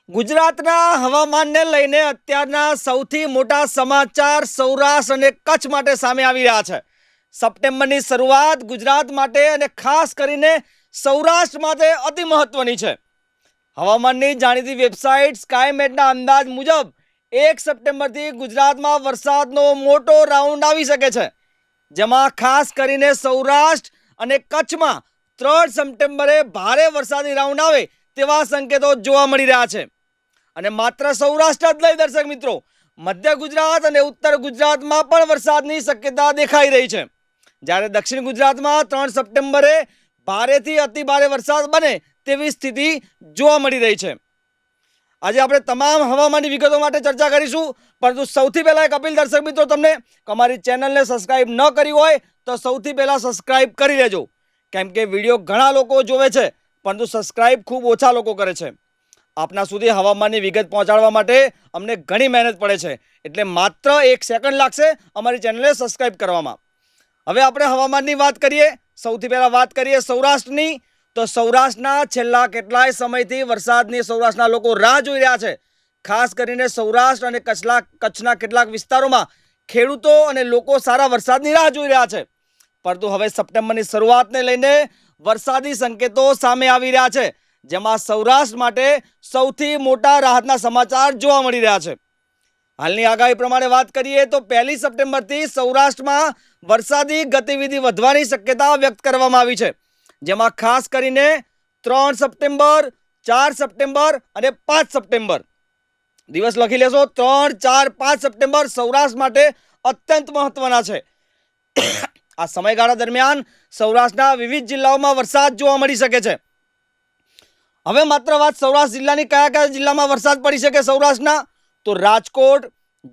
ગુજરાતના હવામાનને લઈને અત્યારના સૌથી મોટા સમાચાર સૌરાષ્ટ્ર અને કચ્છ માટે સામે આવી રહ્યા છે. સપ્ટેમ્બરની શરૂઆત ગુજરાત માટે અને ખાસ કરીને સૌરાષ્ટ્ર માટે અતિ મહત્વની છે. હવામાનની જાણીતી વેબસાઇટ સ્કાયમેટના અંદાજ મુજબ 1 સપ્ટેમ્બરથી ગુજરાતમાં વરસાદનો મોટો રાઉન્ડ આવી શકે છે, જેમાં ખાસ કરીને સૌરાષ્ટ્ર અને કચ્છમાં 3 સપ્ટેમ્બરે ભારે વરસાદી રાઉન્ડ આવે તેવા સંકેતો જોવા મળી રહ્યા છે. અને માત્ર સૌરાષ્ટ્ર જ નહીં દર્શક મિત્રો, મધ્ય ગુજરાત અને ઉત્તર ગુજરાતમાં પણ વરસાદની શક્યતા દેખાઈ રહી છે. જ્યારે દક્ષિણ ગુજરાતમાં 3 સપ્ટેમ્બરે ભારેથી અતિ ભારે વરસાદ બને તેવી સ્થિતિ જોવા મળી રહી છે. આજે આપણે તમામ હવામાનની વિગતો માટે ચર્ચા કરીશું, પરંતુ સૌથી પહેલા એક અપીલ દર્શક મિત્રો તમને કે અમારી ચેનલને સબસ્ક્રાઇબ ન કરી હોય તો સૌથી પહેલા સબસ્ક્રાઇબ કરી લેજો, કેમ કે વિડીયો ઘણા લોકો જોવે છે પરંતુ સબસ્ક્રાઇબ ખૂબ ઓછા લોકો કરે છે. આપના સુધી હવામાનની વિગત પહોંચાડવા માટે અમને ઘણી મહેનત પડે છે, એટલે માત્ર 1 સેકન્ડ લાગશે અમારી ચેનલને સબસ્ક્રાઇબ કરવામાં. હવે આપણે હવામાનની વાત કરીએ. સૌથી પહેલા વાત કરીએ સૌરાષ્ટ્રની. તો સૌરાષ્ટ્રના છેલ્લા કેટલાય સમયથી વરસાદની સૌરાષ્ટ્રના લોકો રાહ જોઈ રહ્યા છે. ખાસ કરીને સૌરાષ્ટ્ર અને કચ્છના કેટલાક વિસ્તારોમાં ખેડૂતો અને લોકો સારા વરસાદની રાહ જોઈ રહ્યા છે. પરંતુ હવે સપ્ટેમ્બરની શરૂઆતને લઈને વરસાદી સંકેતો સામે આવી રહ્યા છે, જેમાં સૌરાષ્ટ્ર માટે સૌથી મોટા રાહતના સમાચાર જોવા મળી રહ્યા છે. હાલની આગાહી પ્રમાણે વાત કરીએ તો 1 સપ્ટેમ્બરથી સૌરાષ્ટ્રમાં વરસાદી ગતિવિધિ વધવાની શક્યતા વ્યક્ત કરવામાં આવી છે, જેમાં ખાસ કરીને 3 સપ્ટેમ્બર, 4 સપ્ટેમ્બર અને 5 સપ્ટેમ્બર દિવસ લખી લેશો. 3, 4, 5 સપ્ટેમ્બર સૌરાષ્ટ્ર માટે અત્યંત મહત્વના છે. આ સમયગાળા દરમિયાન સૌરાષ્ટ્રના વિવિધ જિલ્લાઓમાં વરસાદ જોવા મળી શકે છે. હવે માત્ર વાત સૌરાષ્ટ્ર જિલ્લાની કયા જિલ્લામાં વરસાદ પડી શકે સૌરાષ્ટ્રના, તો રાજકોટ,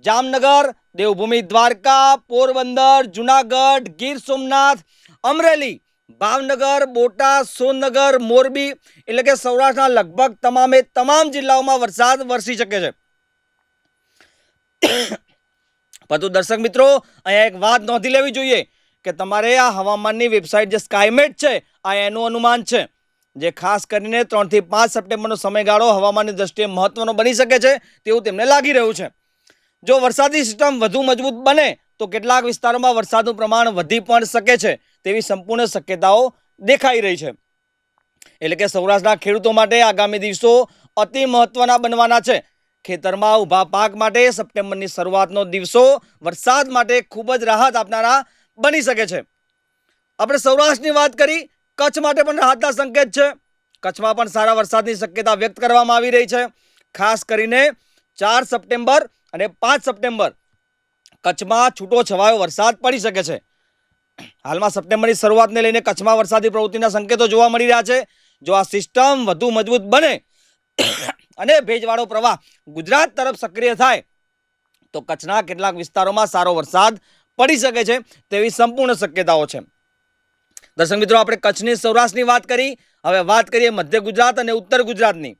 જામનગર, દેવભૂમિ દ્વારકા, પોરબંદર, જુનાગઢ, ગીર સોમનાથ, અમરેલી, ભાવનગર, બોટાદ, સોનગર, મોરબી, એટલે કે સૌરાષ્ટ્રના લગભગ તમામે તમામ જિલ્લાઓમાં વરસાદ વરસી શકે છે. પરંતુ દર્શક મિત્રો, અહીંયા એક વાત નોંધી લેવી જોઈએ કે તમારે આ હવામાનની વેબસાઇટ જે સ્કાયમેટ છે આ એનું અનુમાન છે, જે ખાસ કરીને 3 થી 5 સપ્ટેમ્બરનો સમયગાળો હવામાનની દ્રષ્ટિએ મહત્વનો બની શકે છે તેવું તેમને લાગી રહ્યું છે. જો વરસાદી સિસ્ટમ વધુ મજબૂત બને તો કેટલાક વિસ્તારોમાં વરસાદનું પ્રમાણ વધી પણ શકે છે તેવી સંપૂર્ણ શક્યતાઓ દેખાઈ રહી છે. એટલે કે સૌરાષ્ટ્રના ખેડૂતો માટે આગામી દિવસો અતિ મહત્વના બનવાના છે. ખેતરમાં ઊભા પાક માટે સપ્ટેમ્બરની શરૂઆતનો દિવસો વરસાદ માટે ખૂબ જ રાહત આપનારા બની શકે છે. આપણે સૌરાષ્ટ્રની વાત કરી, કચ્છ માટે પણ રાહતના સંકેત છે. કચ્છમાં પણ સારા વરસાદની શક્યતા વ્યક્ત કરવામાં આવી રહી છે. ખાસ કરીને 4 સપ્ટેમ્બર અને 5 સપ્ટેમ્બર કચ્છમાં છૂટો છવાયો વરસાદ પડી શકે છે. હાલમાં સપ્ટેમ્બરની શરૂઆતને લઈને કચ્છમાં વરસાદી પ્રવૃત્તિના સંકેતો જોવા મળી રહ્યા છે. જો આ સિસ્ટમ વધુ મજબૂત બને અને ભેજવાળો પ્રવાહ ગુજરાત તરફ સક્રિય થાય તો કચ્છના કેટલાક વિસ્તારોમાં સારો વરસાદ પડી શકે છે તેવી સંપૂર્ણ શક્યતાઓ છે. દર્શક મિત્રો, આપણે કચ્છની સૌરાષ્ટ્રની વાત કરી. હવે વાત કરીએ મધ્ય ગુજરાત અને ઉત્તર ગુજરાતની.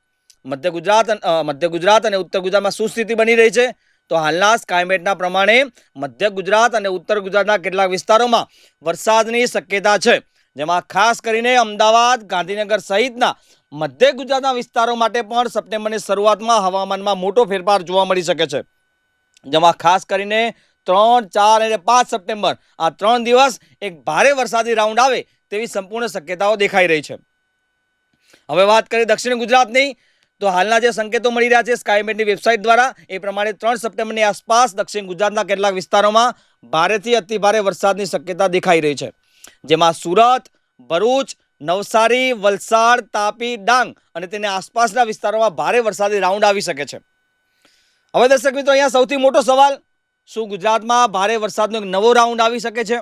મધ્ય ગુજરાત અને ઉત્તર ગુજરાતમાં શું સ્થિતિ બની રહી છે, તો હાલના સ્કાયમેટના પ્રમાણે મધ્ય ગુજરાત અને ઉત્તર ગુજરાતના કેટલાક વિસ્તારોમાં વરસાદની શક્યતા છે, જેમાં ખાસ કરીને અમદાવાદ, ગાંધીનગર સહિતના મધ્ય ગુજરાતના વિસ્તારો માટે પણ સપ્ટેમ્બરની શરૂઆતમાં હવામાનમાં મોટો ફેરફાર જોવા મળી શકે છે. જેમાં ખાસ કરીને 3, 4 અને 5 સપ્ટેમ્બર આ 3 દિવસ એક ભારે વરસાદી રાઉન્ડ આવે તેવી સંપૂર્ણ શક્યતાઓ દેખાઈ રહી છે. હવે વાત કરીએ દક્ષિણ ગુજરાતની. તો હાલના જે સંકેતો મળી રહ્યા છે સ્કાયમેટની વેબસાઇટ દ્વારા એ પ્રમાણે 3 સપ્ટેમ્બરની આસપાસ દક્ષિણ ગુજરાતના કેટલાક વિસ્તારોમાં ભારેથી અતિ ભારે વરસાદની શક્યતા દેખાઈ રહી છે, જેમાં સુરત, ભરૂચ, નવસારી, વલસાડ, તાપી, ડાંગ અને તેની આસપાસના વિસ્તારોમાં ભારે વરસાદી રાઉન્ડ આવી શકે છે. હવે દર્શક મિત્રો, અહીંયા સૌથી મોટો સવાલ, શું ગુજરાતમાં ભારે વરસાદનો એક નવો રાઉન્ડ આવી શકે છે?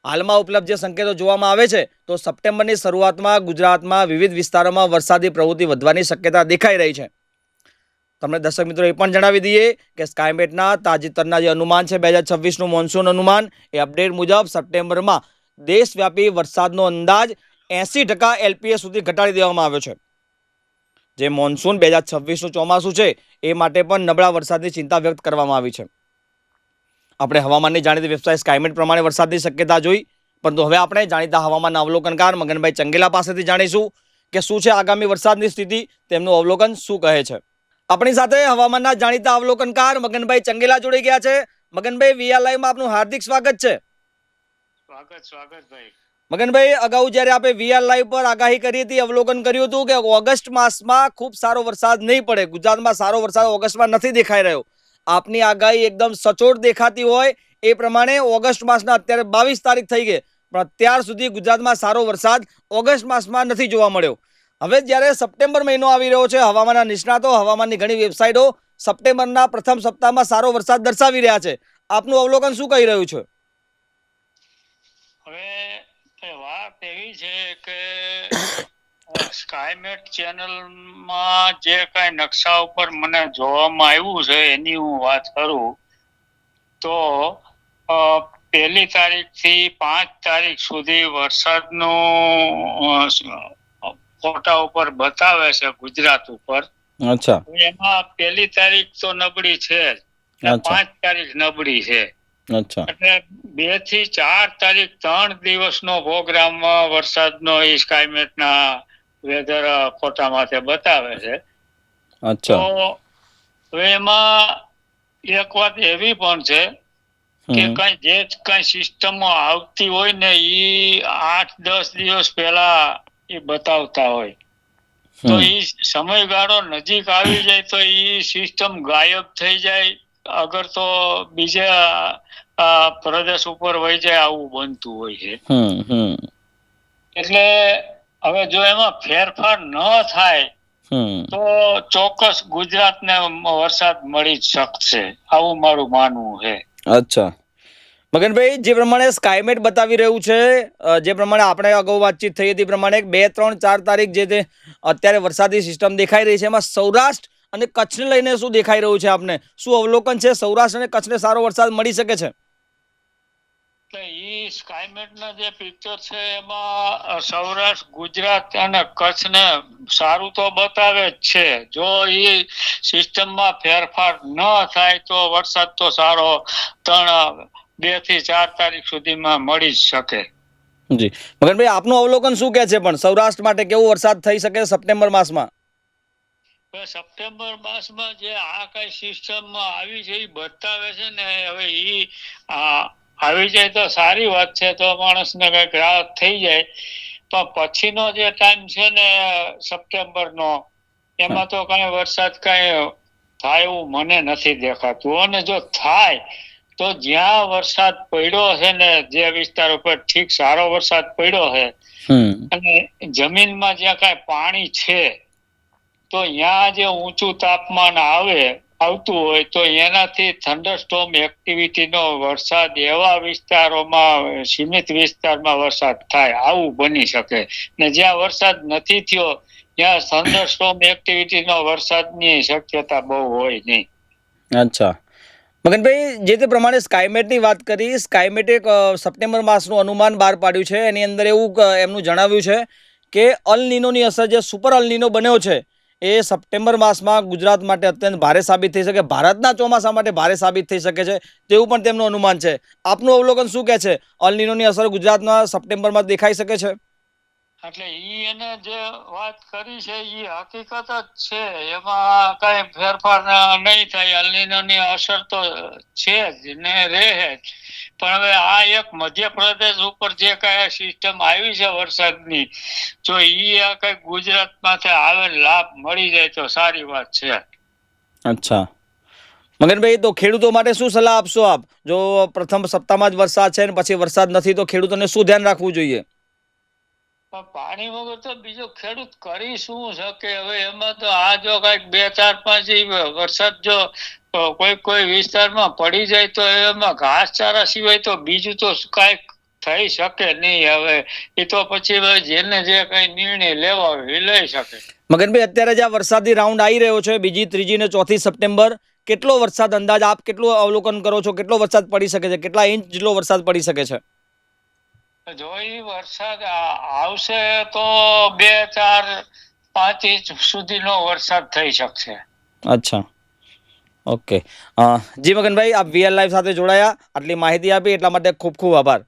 હાલમાં ઉપલબ્ધ જે સંકેતો જોવામાં આવે છે તો સપ્ટેમ્બરની શરૂઆતમાં ગુજરાતમાં વિવિધ વિસ્તારોમાં વરસાદી પ્રવૃત્તિ વધવાની શક્યતા દેખાઈ રહી છે. તમને દર્શક મિત્રો એ પણ જણાવી દઈએ કે સ્કાયમેટના તાજેતરના જે અનુમાન છે 2026નું મોન્સૂન અનુમાન, એ અપડેટ મુજબ સપ્ટેમ્બરમાં દેશવ્યાપી વરસાદનો અંદાજ 80% LPA સુધી ઘટાડી દેવામાં આવ્યો છે. જે મોન્સૂન 2026નું ચોમાસું છે એ માટે પણ નબળા વરસાદની ચિંતા વ્યક્ત કરવામાં આવી છે. આપણે હવામાનની જાણીતી વેબસાઇટ સ્કાયમેટ પ્રમાણે વરસાદની શક્યતા જોઈ, પરંતુ હવે આપણે જાણીતા હવામાનના અવલોકનકાર મગનભાઈ ચંગેલા પાસેથી જાણીશું કે શું છે આગામી વરસાદની સ્થિતિ, તેમનું અવલોકન શું કહે છે. આપણી સાથે હવામાનના જાણીતા અવલોકનકાર મગનભાઈ ચંગેલા જોડી ગયા છે. મગનભાઈ, વીઆર લાઈવમાં આપનું હાર્દિક સ્વાગત છે. સ્વાગત ભાઈ. મગનભાઈ, અગાઉ જ્યારે આપણે વીઆર લાઈવ પર આગાહી કરી હતી, અવલોકન કર્યું હતું કે ઓગસ્ટ માસમાં ખૂબ સારો વરસાદ નહીં પડે, ગુજરાતમાં સારો વરસાદ ઓગસ્ટમાં નથી દેખાઈ રહ્યો. આપની આગાહી એકદમ સચોટ દેખાતી હોય એ પ્રમાણે ઓગસ્ટ માસના અત્યારે 22 તારીખ થઈ ગઈ, પણ અત્યાર સુધી ગુજરાતમાં સારો વરસાદ ઓગસ્ટ માસમાં નથી જોવા મળ્યો. હવે જ્યારે સપ્ટેમ્બર મહિનો આવી રહ્યો છે, હવામાનના નિષ્ણાતો, હવામાનની ઘણી વેબસાઇટો સપ્ટેમ્બરના પ્રથમ સપ્તાહમાં સારો વરસાદ દર્શાવી રહ્યા છે. આપનું અવલોકન શું કહી રહ્યું છે? હવે વાત એવી છે કે સ્કાયમેટ ચેનલમાં જે કઈ નકશા ઉપર મને જોવામાં આવ્યું છે એની હું વાત કરું તો 1 તારીખથી 5 તારીખ સુધી વરસાદનું ફોટા ઉપર બતાવે છે ગુજરાત ઉપર. અચ્છા. એમાં 1 તારીખ તો નબળી છે જ, 5 તારીખ નબળી છે. અચ્છા. એટલે 2 થી 4 તારીખ 3 દિવસનો પ્રોગ્રામ વરસાદનો એ સ્કાયમેટના વેધર ફોટામાં બતાવે છે. અચ્છા. તો એમાં એક વાત એવી પણ છે કે કઈ સિસ્ટમો આવતી હોય ને એ 8-10 દિવસ પહેલા એ બતાવતા હોય, તો એ સમયગાળો નજીક આવી જાય તો એ સિસ્ટમ ગાયબ થઈ જાય, અગર તો બીજા પ્રદેશ ઉપર વહી જાય, આવું બનતું હોય છે. એટલે હવે જો એમાં ફેરફાર ન થાય તો ચોક્કસ ગુજરાતને વરસાદ મળી જ શકશે, આવું મારું માનવું છે. અચ્છા મગનભાઈ, જે પ્રમાણે સ્કાયમેટ બતાવી રહ્યું છે, જે પ્રમાણે આપણે અગાઉ વાતચીત થઈ હતી પ્રમાણે 2, 3, 4 તારીખ જે અત્યારે વરસાદી સિસ્ટમ દેખાઈ રહી છે, એમાં સૌરાષ્ટ્ર અને કચ્છને લઈને શું દેખાઈ રહ્યું છે? આપને શું અવલોકન છે? સૌરાષ્ટ્ર અને કચ્છને સારો વરસાદ મળી શકે છે? એ સ્કાયમેટના જે પિક્ચર છે એમાં સૌરાષ્ટ્ર, ગુજરાત અને કચ્છને સારું તો બતાવે જ છે. જો એ સિસ્ટમમાં ફેરફાર ન થાય તો વરસાદ તો સારો 2 થી 4 તારીખ સુધીમાં મળી જ શકે. જી મગનભાઈ, આપનું અવલોકન શું કહે છે? પણ સૌરાષ્ટ્ર માટે કેવો વરસાદ થઈ શકે સપ્ટેમ્બર માસમાં? સપ્ટેમ્બર માસમાં જે આ કઈ સિસ્ટમ આવી છે એ બતાવે છે ને, હવે એ આવી જાય તો સારી વાત છે, તો માણસને કઈક રાહત થઈ જાય. પણ પછીનો જે ટાઈમ છે ને સપ્ટેમ્બરનો, એમાં તો કઈ વરસાદ કઈ થાય એવું મને નથી દેખાતું. અને જો થાય તો જ્યાં વરસાદ પડ્યો છે ને, જે વિસ્તાર ઉપર ઠીક સારો વરસાદ પડ્યો છે અને જમીનમાં જ્યાં કઈ પાણી છે, તો ત્યાં જે ઊંચું તાપમાન આવતું હોય તો એનાથી થંડરસ્ટોર્મ એક્ટિવિટીનો વરસાદ એવા વિસ્તારોમાં, સીમિત વિસ્તારમાં વરસાદ થાય, આવું બની શકે. ને જ્યાં વરસાદ નથી થયો ત્યાં થંડરસ્ટોર્મ એક્ટિવિટીનો વરસાદની શક્યતા બહુ હોય નહીં. અચ્છા મગનભાઈ, જે તે પ્રમાણે સ્કાયમેટની વાત કરી, સ્કાયમેટે સપ્ટેમ્બર માસનું અનુમાન બહાર પાડ્યું છે. એની અંદર એવું એમનું જણાવ્યું છે કે અલ નીનોની અસર, જે સુપર અલ નીનો બન્યો છે, એ સપ્ટેમ્બર માસમાં ગુજરાત માટે અત્યંત ભારે સાબિત થઈ શકે, ભારતના ચોમાસા માટે ભારે સાબિત થઈ શકે છે, તેવું પણ તેમનું અનુમાન છે. આપનું અવલોકન શું કહે છે? અલ નીનોની અસર ગુજરાતના સપ્ટેમ્બરમાં દેખાઈ શકે છે? એટલે એને જે વાત કરી છે એ હકીકત જ છે, એમાં કઈ ફેરફાર નહીં થાય. અલ નીનોની અસર તો છે જ ને, રહે જ. પણ હવે આ એક મધ્યપ્રદેશ ઉપર જે કઈ સિસ્ટમ આવી છે વરસાદની, જો એ કઈ ગુજરાતમાંથી આવે, લાભ મળી જાય તો સારી વાત છે. અચ્છા મગનભાઈ, તો ખેડૂતો માટે શું સલાહ આપશો આપ? જો પ્રથમ સપ્તાહમાં જ વરસાદ છે ને પછી વરસાદ નથી, તો ખેડૂતોને શું ધ્યાન રાખવું જોઈએ? પાણી વગર તો બીજો ખેડૂત કરી શું શકે? હવે એમાં તો આ જો કઈક 2, 4, 5 વરસાદ જો કોઈ વિસ્તારમાં પડી જાય તો એમાં ઘાસચારા સિવાય તો બીજું તો કઈક થઈ શકે નહીં. હવે એ તો પછી જેને જે કઈ નિર્ણય લેવા હોય એ લઈ શકે. મગનભાઈ, અત્યારે જે આ વરસાદી રાઉન્ડ આવી રહ્યો છે, 2, 3 ને 4 સપ્ટેમ્બર, કેટલો વરસાદ અંદાજ આપ કેટલું અવલોકન કરો છો? કેટલો વરસાદ પડી શકે છે? કેટલા ઇંચ જેટલો વરસાદ પડી શકે છે? જો એ વરસાદ આવશે તો 2, 4, 5 ઇંચ સુધીનો વરસાદ થઈ શકશે. અચ્છા ઓકે. જી મગનભાઈ, આપ વીઆર લાઈવ સાથે જોડાયા, આટલી માહિતી આપી એટલા માટે ખૂબ ખૂબ આભાર.